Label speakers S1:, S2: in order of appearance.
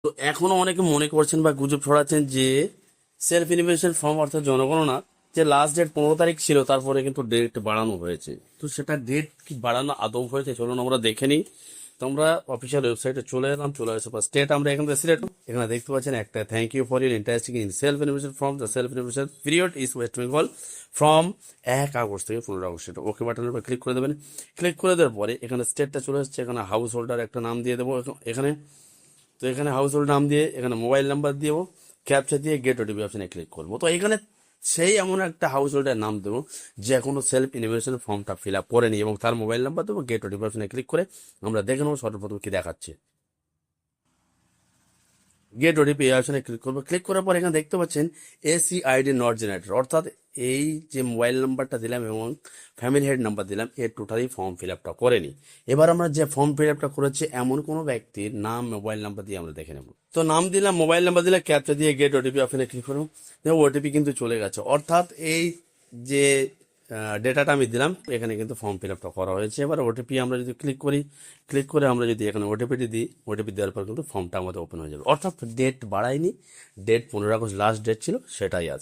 S1: তো এখনো অনেকে মনে করছেন বা গুজব ছড়াচ্ছেন যে সেলফ ইনোভেশন ফর্ম অর্থাৎ জনগণনা যে লাস্ট ডেট 15 তারিখ ছিল, তারপরে কিন্তু ডেট বাড়ানো হয়েছে। তো সেটা ডেট কি বাড়ানো আদৌ হয়েছে, চলুন আমরা দেখে নিই। তো আমরা অফিসিয়াল ওয়েবসাইটে চলে এলাম, চলে আসে স্টেট আমরা এখানে সিলেক্ট। এখানে দেখতে পাচ্ছেন একটা thank you for your interesting in self innovation form. The self innovation period is West Bengal from 1 August থেকে 15 আগস্ট। এটা ওকে বাটনের উপর ক্লিক করে দেবেন। ক্লিক করে দেওয়ার পরে এখানে স্টেটটা চলে আসছে, এখানে হাউস হোল্ডার একটা নাম দিয়ে দেবো এখানে। তো এখানে হাউস হোল্ড নাম দিয়ে এখানে মোবাইল নাম্বার দিয়েও ক্যাপচা দিয়ে গেট ওটিপি অপশনে ক্লিক করবো। তো এখানে সেই এমন একটা হাউস হোল্ডের নাম দেবো যে এখনো সেলফ ইনোভেশন ফর্মটা ফিল আপ করেনি, এবং তার মোবাইল নাম্বার দেবো। গেট ওটিপি অপশনে ক্লিক করে আমরা দেখে নেবো সর্বপ্রথম কি দেখাচ্ছে। গেট ওটিপি এই অপশনে ক্লিক করবো। ক্লিক করার পর এখানে দেখতে পাচ্ছেন এসি আইডি নট জেনারেটর, অর্থাৎ এই যে মোবাইল নাম্বারটা দিলাম এবং ফ্যামিলি হেড নাম্বার দিলাম, এর টোটালি ফর্ম ফিল আপটা করেনি। এবার আমরা যে ফর্ম ফিল আপটা করেছি এমন কোনো ব্যক্তির নাম মোবাইল নাম্বার দিয়ে আমরা দেখে নেব। তো নাম দিলাম, মোবাইল নাম্বার দিলে ক্যাপচা দিয়ে গেট ওটিপি অপশনে ক্লিক করবো। দেখো ওটিপি কিন্তু চলে গেছে, অর্থাৎ এই যে ডেটাটা আমি দিলাম এখানে কিন্তু ফর্ম ফিল আপটা করা হয়েছে। এবার ওটিপি আমরা যদি ক্লিক করি, ক্লিক করে আমরা যদি এখানে ওটিপিটি দিই, ওটিপি দেওয়ার পর কিন্তু ফর্মটা আমাদের ওপেন হয়ে যাবে। অর্থাৎ ডেট বাড়ায়নি, ডেট 15 আগস্ট লাস্ট ডেট ছিল সেটাই আছে।